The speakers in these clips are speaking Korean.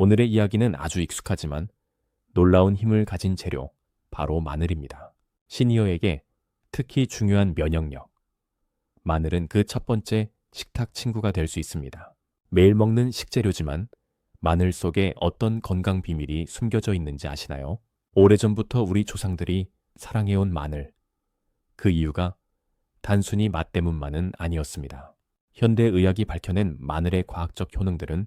오늘의 이야기는 아주 익숙하지만 놀라운 힘을 가진 재료, 바로 마늘입니다. 시니어에게 특히 중요한 면역력. 마늘은 그 첫 번째 식탁 친구가 될 수 있습니다. 매일 먹는 식재료지만 마늘 속에 어떤 건강 비밀이 숨겨져 있는지 아시나요? 오래전부터 우리 조상들이 사랑해온 마늘. 그 이유가 단순히 맛 때문만은 아니었습니다. 현대의학이 밝혀낸 마늘의 과학적 효능들은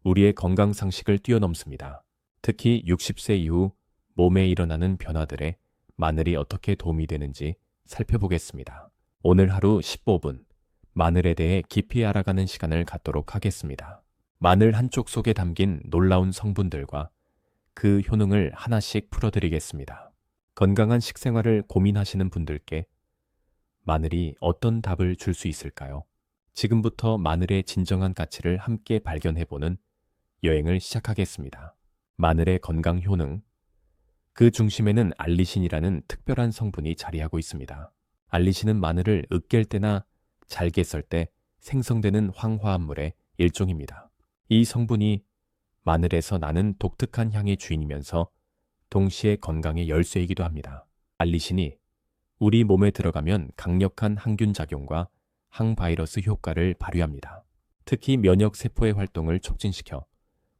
우리의 건강 상식을 뛰어넘습니다. 특히 60세 이후 몸에 일어나는 변화들에 마늘이 어떻게 도움이 되는지 살펴보겠습니다. 오늘 하루 15분 마늘에 대해 깊이 알아가는 시간을 갖도록 하겠습니다. 마늘 한쪽 속에 담긴 놀라운 성분들과 그 효능을 하나씩 풀어드리겠습니다. 건강한 식생활을 고민하시는 분들께 마늘이 어떤 답을 줄 수 있을까요? 지금부터 마늘의 진정한 가치를 함께 발견해보는 여행을 시작하겠습니다. 마늘의 건강 효능. 그 중심에는 알리신이라는 특별한 성분이 자리하고 있습니다. 알리신은 마늘을 으깰 때나 잘게 썰 때 생성되는 황화합물의 일종입니다. 이 성분이 마늘에서 나는 독특한 향의 주인이면서 동시에 건강의 열쇠이기도 합니다. 알리신이 우리 몸에 들어가면 강력한 항균 작용과 항바이러스 효과를 발휘합니다. 특히 면역 세포의 활동을 촉진시켜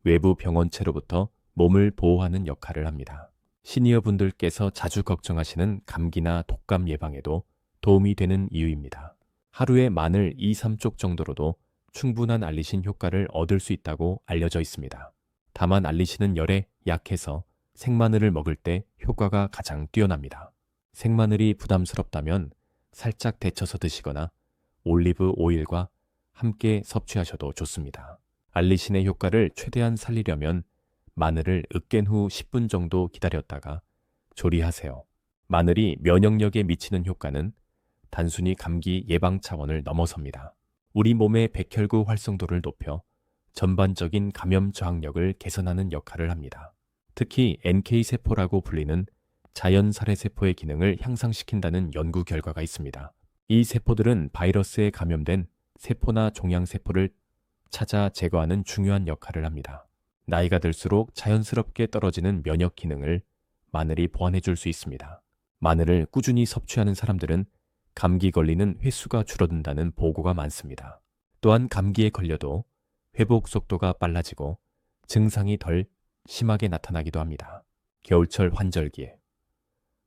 외부 병원체로부터 몸을 보호하는 역할을 합니다. 시니어 분들께서 자주 걱정하시는 감기나 독감 예방에도 도움이 되는 이유입니다. 하루에 마늘 2~3쪽 정도로도 충분한 알리신 효과를 얻을 수 있다고 알려져 있습니다. 다만 알리신은 열에 약해서 생마늘을 먹을 때 효과가 가장 뛰어납니다. 생마늘이 부담스럽다면 살짝 데쳐서 드시거나 올리브 오일과 함께 섭취하셔도 좋습니다. 알리신의 효과를 최대한 살리려면 마늘을 으깬 후 10분 정도 기다렸다가 조리하세요. 마늘이 면역력에 미치는 효과는 단순히 감기 예방 차원을 넘어섭니다. 우리 몸의 백혈구 활성도를 높여 전반적인 감염 저항력을 개선하는 역할을 합니다. 특히 NK세포라고 불리는 자연살해세포의 기능을 향상시킨다는 연구 결과가 있습니다. 이 세포들은 바이러스에 감염된 세포나 종양세포를 찾아 제거하는 중요한 역할을 합니다. 나이가 들수록 자연스럽게 떨어지는 면역 기능을 마늘이 보완해 줄 수 있습니다. 마늘을 꾸준히 섭취하는 사람들은 감기 걸리는 횟수가 줄어든다는 보고가 많습니다. 또한 감기에 걸려도 회복 속도가 빨라지고 증상이 덜 심하게 나타나기도 합니다. 겨울철 환절기에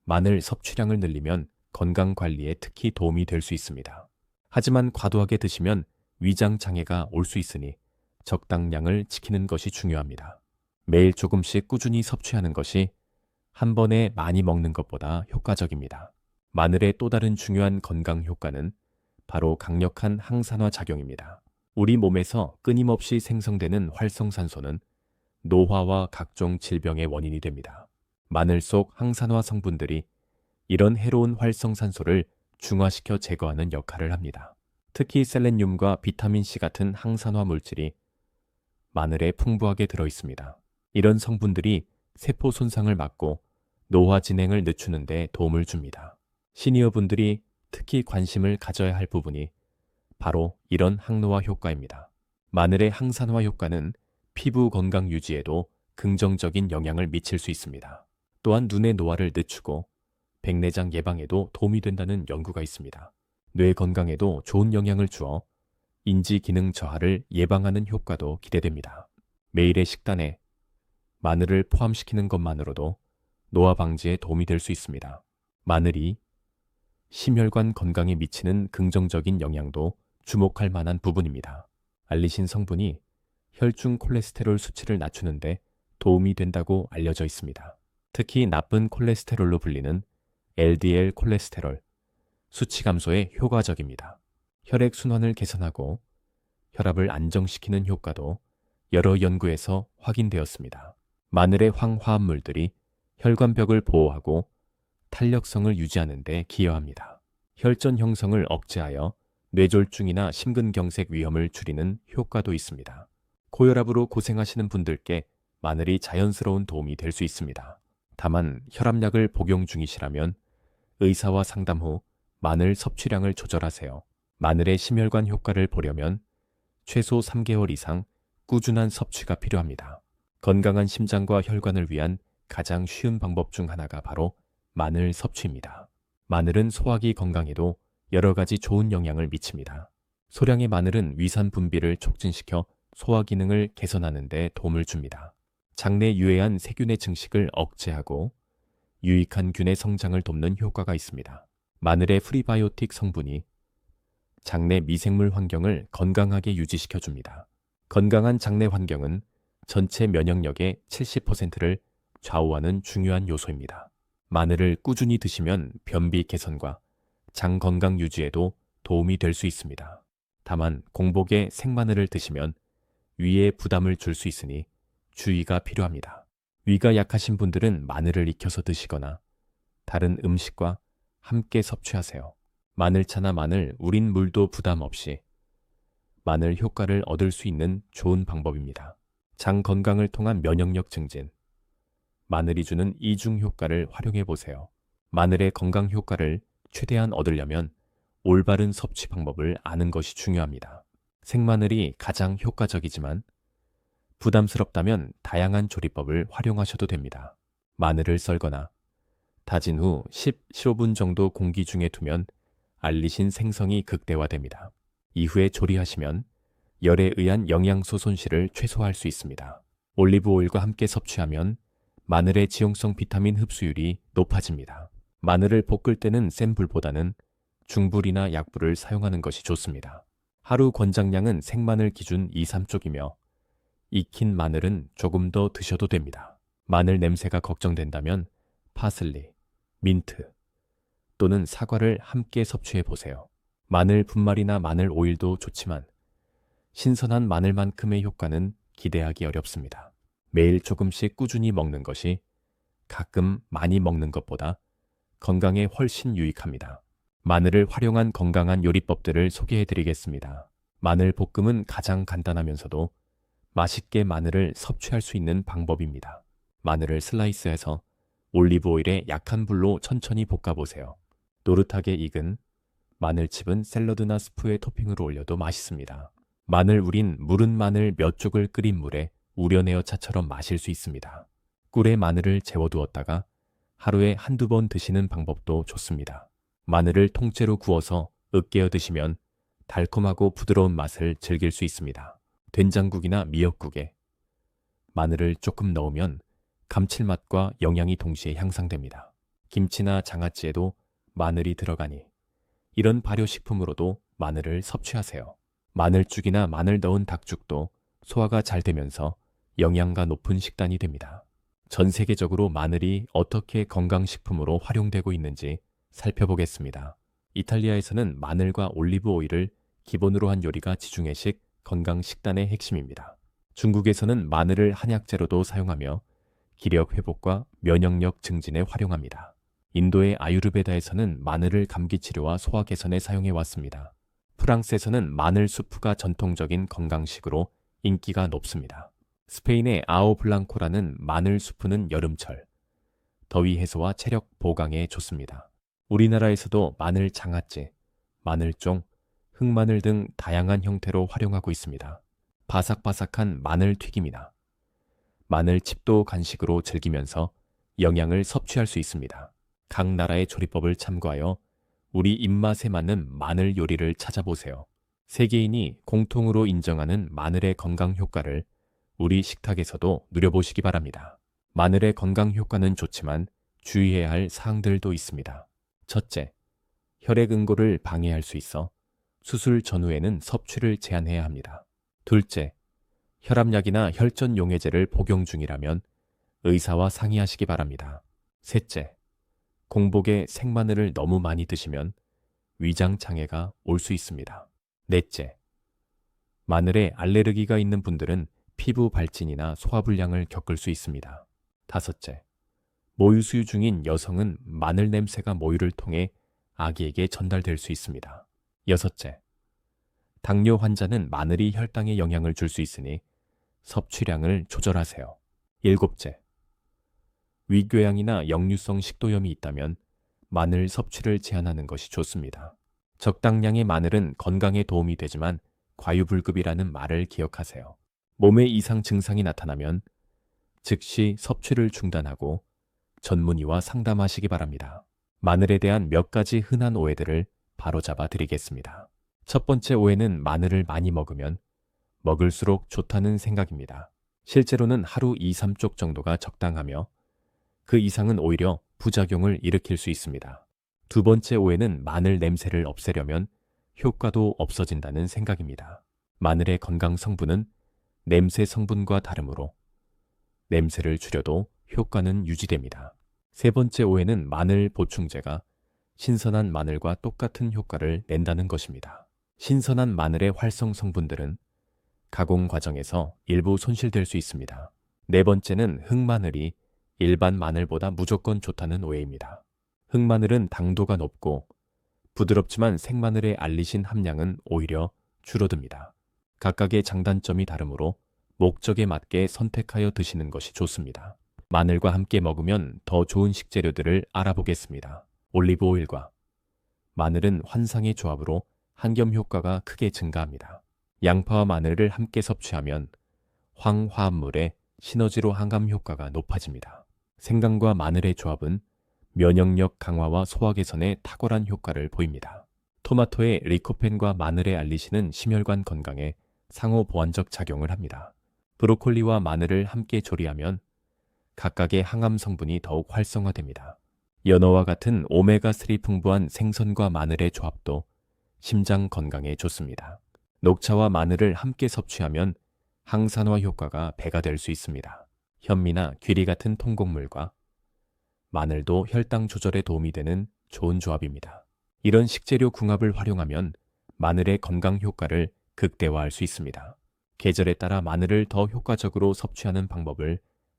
마늘 섭취량을 늘리면 건강 관리에 특히 도움이 될 수 있습니다. 하지만 과도하게 드시면 위장 장애가 올 수 있으니 적당량을 지키는 것이 중요합니다. 매일 조금씩 꾸준히 섭취하는 것이 한 번에 많이 먹는 것보다 효과적입니다. 마늘의 또 다른 중요한 건강 효과는 바로 강력한 항산화 작용입니다. 우리 몸에서 끊임없이 생성되는 활성산소는 노화와 각종 질병의 원인이 됩니다. 마늘 속 항산화 성분들이 이런 해로운 활성산소를 중화시켜 제거하는 역할을 합니다. 특히 셀레늄과 비타민C 같은 항산화 물질이 마늘에 풍부하게 들어있습니다. 이런 성분들이 세포 손상을 막고 노화 진행을 늦추는 데 도움을 줍니다. 시니어분들이 특히 관심을 가져야 할 부분이 바로 이런 항노화 효과입니다. 마늘의 항산화 효과는 피부 건강 유지에도 긍정적인 영향을 미칠 수 있습니다. 또한 눈의 노화를 늦추고 백내장 예방에도 도움이 된다는 연구가 있습니다. 뇌 건강에도 좋은 영향을 주어 인지 기능 저하를 예방하는 효과도 기대됩니다. 매일의 식단에 마늘을 포함시키는 것만으로도 노화 방지에 도움이 될 수 있습니다. 마늘이 심혈관 건강에 미치는 긍정적인 영향도 주목할 만한 부분입니다. 알리신 성분이 혈중 콜레스테롤 수치를 낮추는데 도움이 된다고 알려져 있습니다. 특히 나쁜 콜레스테롤로 불리는 LDL 콜레스테롤 수치 감소에 효과적입니다. 혈액 순환을 개선하고 혈압을 안정시키는 효과도 여러 연구에서 확인되었습니다. 마늘의 황화합물들이 혈관벽을 보호하고 탄력성을 유지하는 데 기여합니다. 혈전 형성을 억제하여 뇌졸중이나 심근경색 위험을 줄이는 효과도 있습니다. 고혈압으로 고생하시는 분들께 마늘이 자연스러운 도움이 될 수 있습니다. 다만 혈압약을 복용 중이시라면 의사와 상담 후 마늘 섭취량을 조절하세요. 마늘의 심혈관 효과를 보려면 최소 3개월 이상 꾸준한 섭취가 필요합니다. 건강한 심장과 혈관을 위한 가장 쉬운 방법 중 하나가 바로 마늘 섭취입니다. 마늘은 소화기 건강에도 여러 가지 좋은 영향을 미칩니다. 소량의 마늘은 위산 분비를 촉진시켜 소화 기능을 개선하는 데 도움을 줍니다. 장내 유해한 세균의 증식을 억제하고 유익한 균의 성장을 돕는 효과가 있습니다. 마늘의 프리바이오틱 성분이 장내 미생물 환경을 건강하게 유지시켜 줍니다. 건강한 장내 환경은 전체 면역력의 70%를 좌우하는 중요한 요소입니다. 마늘을 꾸준히 드시면 변비 개선과 장 건강 유지에도 도움이 될 수 있습니다. 다만 공복에 생마늘을 드시면 위에 부담을 줄 수 있으니 주의가 필요합니다. 위가 약하신 분들은 마늘을 익혀서 드시거나 다른 음식과 함께 섭취하세요. 마늘차나 마늘 우린 물도 부담 없이 마늘 효과를 얻을 수 있는 좋은 방법입니다. 장 건강을 통한 면역력 증진. 마늘이 주는 이중 효과를 활용해 보세요. 마늘의 건강 효과를 최대한 얻으려면 올바른 섭취 방법을 아는 것이 중요합니다. 생마늘이 가장 효과적이지만 부담스럽다면 다양한 조리법을 활용하셔도 됩니다. 마늘을 썰거나 다진 후 10-15분 정도 공기 중에 두면 알리신 생성이 극대화됩니다. 이후에 조리하시면 열에 의한 영양소 손실을 최소화할 수 있습니다. 올리브 오일과 함께 섭취하면 마늘의 지용성 비타민 흡수율이 높아집니다. 마늘을 볶을 때는 센 불보다는 중불이나 약불을 사용하는 것이 좋습니다. 하루 권장량은 생마늘 기준 2-3쪽이며 익힌 마늘은 조금 더 드셔도 됩니다. 마늘 냄새가 걱정된다면 파슬리, 민트 또는 사과를 함께 섭취해 보세요. 마늘 분말이나 마늘 오일도 좋지만 신선한 마늘만큼의 효과는 기대하기 어렵습니다. 매일 조금씩 꾸준히 먹는 것이 가끔 많이 먹는 것보다 건강에 훨씬 유익합니다. 마늘을 활용한 건강한 요리법들을 소개해 드리겠습니다. 마늘 볶음은 가장 간단하면서도 맛있게 마늘을 섭취할 수 있는 방법입니다. 마늘을 슬라이스해서 올리브 오일에 약한 불로 천천히 볶아보세요. 노릇하게 익은 마늘칩은 샐러드나 스프에 토핑으로 올려도 맛있습니다. 마늘 우린 무른 마늘 몇 쪽을 끓인 물에 우려내어 차처럼 마실 수 있습니다. 꿀에 마늘을 재워두었다가 하루에 한두 번 드시는 방법도 좋습니다. 마늘을 통째로 구워서 으깨어 드시면 달콤하고 부드러운 맛을 즐길 수 있습니다. 된장국이나 미역국에 마늘을 조금 넣으면 감칠맛과 영양이 동시에 향상됩니다. 김치나 장아찌에도 마늘이 들어가니 이런 발효식품으로도 마늘을 섭취하세요. 마늘죽이나 마늘 넣은 닭죽도 소화가 잘 되면서 영양가 높은 식단이 됩니다. 전 세계적으로 마늘이 어떻게 건강식품으로 활용되고 있는지 살펴보겠습니다. 이탈리아에서는 마늘과 올리브 오일을 기본으로 한 요리가 지중해식 건강식단의 핵심입니다. 중국에서는 마늘을 한약재로도 사용하며 기력 회복과 면역력 증진에 활용합니다. 인도의 아유르베다에서는 마늘을 감기 치료와 소화 개선에 사용해 왔습니다. 프랑스에서는 마늘 수프가 전통적인 건강식으로 인기가 높습니다. 스페인의 아오블랑코라는 마늘 수프는 여름철 더위 해소와 체력 보강에 좋습니다. 우리나라에서도 마늘 장아찌, 마늘종, 흑마늘 등 다양한 형태로 활용하고 있습니다. 바삭바삭한 마늘 튀김이나 마늘칩도 간식으로 즐기면서 영양을 섭취할 수 있습니다. 각 나라의 조리법을 참고하여 우리 입맛에 맞는 마늘 요리를 찾아보세요. 세계인이 공통으로 인정하는 마늘의 건강 효과를 우리 식탁에서도 누려보시기 바랍니다. 마늘의 건강 효과는 좋지만 주의해야 할 사항들도 있습니다. 첫째, 혈액 응고를 방해할 수 있어 수술 전후에는 섭취를 제한해야 합니다. 둘째, 혈압약이나 혈전용해제를 복용 중이라면 의사와 상의하시기 바랍니다. 셋째, 공복에 생마늘을 너무 많이 드시면 위장 장애가 올 수 있습니다. 넷째, 마늘에 알레르기가 있는 분들은 피부 발진이나 소화불량을 겪을 수 있습니다. 다섯째, 모유 수유 중인 여성은 마늘 냄새가 모유를 통해 아기에게 전달될 수 있습니다. 여섯째, 당뇨 환자는 마늘이 혈당에 영향을 줄 수 있으니 섭취량을 조절하세요. 일곱째, 위궤양이나 역류성 식도염이 있다면 마늘 섭취를 제한하는 것이 좋습니다. 적당량의 마늘은 건강에 도움이 되지만 과유불급이라는 말을 기억하세요. 몸에 이상 증상이 나타나면 즉시 섭취를 중단하고 전문의와 상담하시기 바랍니다. 마늘에 대한 몇 가지 흔한 오해들을 바로잡아 드리겠습니다. 첫 번째 오해는 마늘을 많이 먹으면 먹을수록 좋다는 생각입니다. 실제로는 하루 2, 3쪽 정도가 적당하며 그 이상은 오히려 부작용을 일으킬 수 있습니다. 두 번째 오해는 마늘 냄새를 없애려면 효과도 없어진다는 생각입니다. 마늘의 건강 성분은 냄새 성분과 다르므로 냄새를 줄여도 효과는 유지됩니다. 세 번째 오해는 마늘 보충제가 신선한 마늘과 똑같은 효과를 낸다는 것입니다. 신선한 마늘의 활성 성분들은 가공 과정에서 일부 손실될 수 있습니다. 네 번째는 흑마늘이 일반 마늘보다 무조건 좋다는 오해입니다. 흑마늘은 당도가 높고 부드럽지만 생마늘의 알리신 함량은 오히려 줄어듭니다. 각각의 장단점이 다르므로 목적에 맞게 선택하여 드시는 것이 좋습니다. 마늘과 함께 먹으면 더 좋은 식재료들을 알아보겠습니다. 올리브 오일과 마늘은 환상의 조합으로 항염 효과가 크게 증가합니다. 양파와 마늘을 함께 섭취하면 황화합물의 시너지로 항암 효과가 높아집니다. 생강과 마늘의 조합은 면역력 강화와 소화 개선에 탁월한 효과를 보입니다. 토마토의 리코펜과 마늘의 알리신은 심혈관 건강에 상호 보완적 작용을 합니다. 브로콜리와 마늘을 함께 조리하면 각각의 항암 성분이 더욱 활성화됩니다. 연어와 같은 오메가3 풍부한 생선과 마늘의 조합도 심장 건강에 좋습니다. 녹차와 마늘을 함께 섭취하면 항산화 효과가 배가 될 수 있습니다. 현미나 귀리 같은 통곡물과 마늘도 혈당 조절에 도움이 되는 좋은 조합입니다. 이런 식재료 궁합을 활용하면 마늘의 건강 효과를 극대화할 수 있습니다. 계절에 따라 마늘을 더 효과적으로 섭취하는 방법을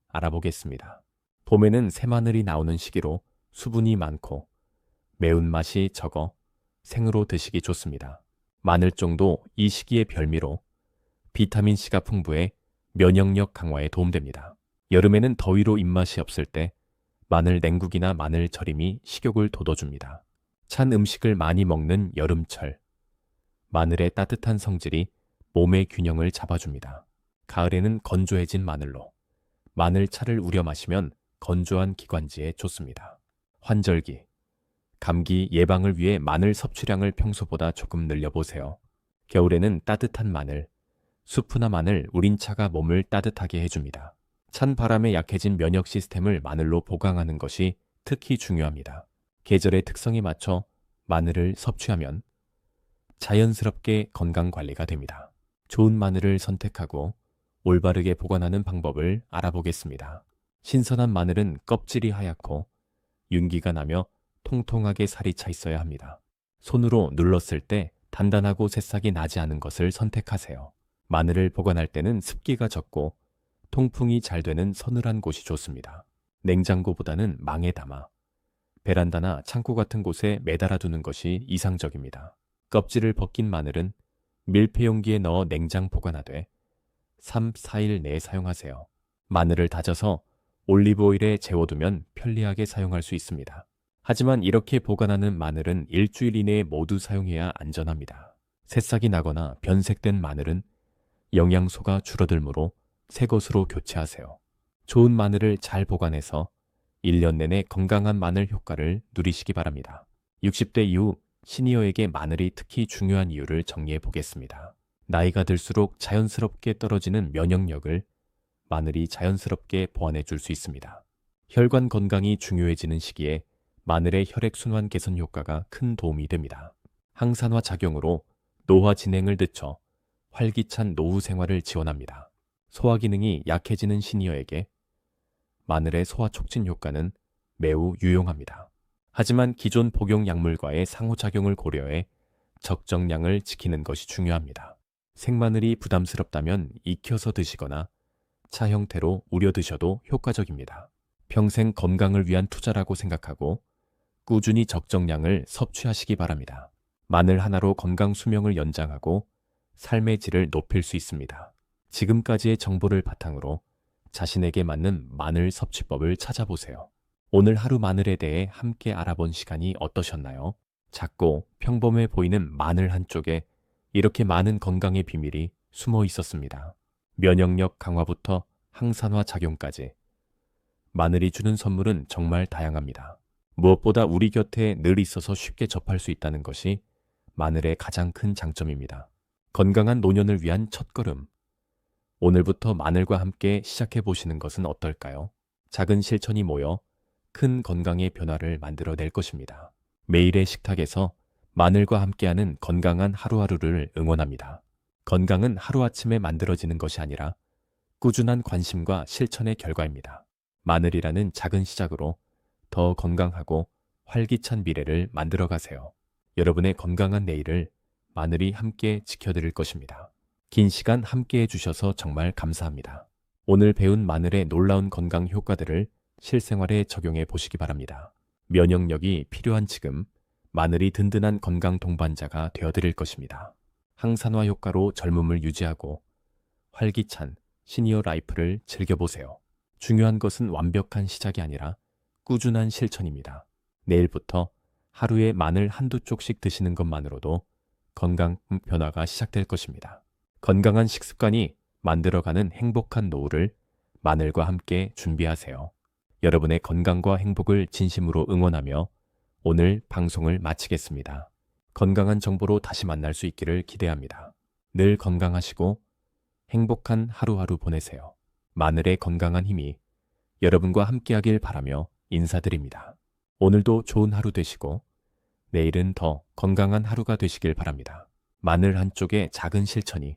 알아보겠습니다. 봄에는 새마늘이 나오는 시기로 수분이 많고 매운맛이 적어 생으로 드시기 좋습니다. 마늘종도 이 시기의 별미로 비타민C가 풍부해 면역력 강화에 도움됩니다. 여름에는 더위로 입맛이 없을 때 마늘 냉국이나 마늘 절임이 식욕을 돋워줍니다. 찬 음식을 많이 먹는 여름철, 마늘의 따뜻한 성질이 몸의 균형을 잡아줍니다. 가을에는 건조해진 마늘로 마늘차를 우려 마시면 건조한 기관지에 좋습니다. 환절기, 감기 예방을 위해 마늘 섭취량을 평소보다 조금 늘려보세요. 겨울에는 따뜻한 마늘, 수프나 마늘, 우린 차가 몸을 따뜻하게 해줍니다. 찬 바람에 약해진 면역 시스템을 마늘로 보강하는 것이 특히 중요합니다. 계절의 특성에 맞춰 마늘을 섭취하면 자연스럽게 건강 관리가 됩니다. 좋은 마늘을 선택하고 올바르게 보관하는 방법을 알아보겠습니다. 신선한 마늘은 껍질이 하얗고 윤기가 나며 통통하게 살이 차 있어야 합니다. 손으로 눌렀을 때 단단하고 새싹이 나지 않은 것을 선택하세요. 마늘을 보관할 때는 습기가 적고 통풍이 잘 되는 서늘한 곳이 좋습니다. 냉장고보다는 망에 담아 베란다나 창고 같은 곳에 매달아 두는 것이 이상적입니다. 껍질을 벗긴 마늘은 밀폐용기에 넣어 냉장 보관하되 3, 4일 내에 사용하세요. 마늘을 다져서 올리브 오일에 재워두면 편리하게 사용할 수 있습니다. 하지만 이렇게 보관하는 마늘은 일주일 이내에 모두 사용해야 안전합니다. 새싹이 나거나 변색된 마늘은 영양소가 줄어들므로 새 것으로 교체하세요. 좋은 마늘을 잘 보관해서 1년 내내 건강한 마늘 효과를 누리시기 바랍니다. 60대 이후 시니어에게 마늘이 특히 중요한 이유를 정리해 보겠습니다. 나이가 들수록 자연스럽게 떨어지는 면역력을 마늘이 자연스럽게 보완해 줄 수 있습니다. 혈관 건강이 중요해지는 시기에 마늘의 혈액순환 개선 효과가 큰 도움이 됩니다. 항산화 작용으로 노화 진행을 늦춰 활기찬 노후 생활을 지원합니다. 소화 기능이 약해지는 시니어에게 마늘의 소화 촉진 효과는 매우 유용합니다. 하지만 기존 복용 약물과의 상호작용을 고려해 적정량을 지키는 것이 중요합니다. 생마늘이 부담스럽다면 익혀서 드시거나 차 형태로 우려 드셔도 효과적입니다. 평생 건강을 위한 투자라고 생각하고 꾸준히 적정량을 섭취하시기 바랍니다. 마늘 하나로 건강 수명을 연장하고 삶의 질을 높일 수 있습니다. 지금까지의 정보를 바탕으로 자신에게 맞는 마늘 섭취법을 찾아보세요. 오늘 하루 마늘에 대해 함께 알아본 시간이 어떠셨나요? 작고 평범해 보이는 마늘 한쪽에 이렇게 많은 건강의 비밀이 숨어 있었습니다. 면역력 강화부터 항산화 작용까지 마늘이 주는 선물은 정말 다양합니다. 무엇보다 우리 곁에 늘 있어서 쉽게 접할 수 있다는 것이 마늘의 가장 큰 장점입니다. 건강한 노년을 위한 첫걸음. 오늘부터 마늘과 함께 시작해 보시는 것은 어떨까요? 작은 실천이 모여 큰 건강의 변화를 만들어낼 것입니다. 매일의 식탁에서 마늘과 함께하는 건강한 하루하루를 응원합니다. 건강은 하루아침에 만들어지는 것이 아니라 꾸준한 관심과 실천의 결과입니다. 마늘이라는 작은 시작으로 더 건강하고 활기찬 미래를 만들어 가세요. 여러분의 건강한 내일을 마늘이 함께 지켜드릴 것입니다. 긴 시간 함께 해주셔서 정말 감사합니다. 오늘 배운 마늘의 놀라운 건강 효과들을 실생활에 적용해 보시기 바랍니다. 면역력이 필요한 지금 마늘이 든든한 건강 동반자가 되어드릴 것입니다. 항산화 효과로 젊음을 유지하고 활기찬 시니어 라이프를 즐겨보세요. 중요한 것은 완벽한 시작이 아니라 꾸준한 실천입니다. 내일부터 하루에 마늘 한두 쪽씩 드시는 것만으로도 건강 변화가 시작될 것입니다. 건강한 식습관이 만들어가는 행복한 노후를 마늘과 함께 준비하세요. 여러분의 건강과 행복을 진심으로 응원하며 오늘 방송을 마치겠습니다. 건강한 정보로 다시 만날 수 있기를 기대합니다. 늘 건강하시고 행복한 하루하루 보내세요. 마늘의 건강한 힘이 여러분과 함께하길 바라며 인사드립니다. 오늘도 좋은 하루 되시고 내일은 더 건강한 하루가 되시길 바랍니다. 마늘 한쪽의 작은 실천이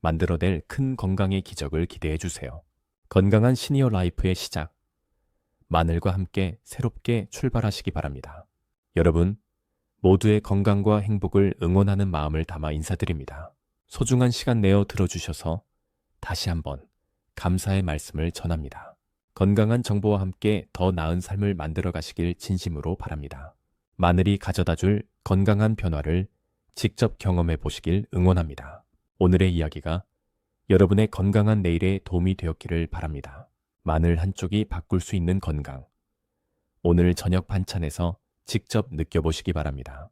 만들어낼 큰 건강의 기적을 기대해 주세요. 건강한 시니어 라이프의 시작, 마늘과 함께 새롭게 출발하시기 바랍니다. 여러분 모두의 건강과 행복을 응원하는 마음을 담아 인사드립니다. 소중한 시간 내어 들어주셔서 다시 한번 감사의 말씀을 전합니다. 건강한 정보와 함께 더 나은 삶을 만들어 가시길 진심으로 바랍니다. 마늘이 가져다줄 건강한 변화를 직접 경험해 보시길 응원합니다. 오늘의 이야기가 여러분의 건강한 내일에 도움이 되었기를 바랍니다. 마늘 한쪽이 바꿀 수 있는 건강. 오늘 저녁 반찬에서 직접 느껴보시기 바랍니다.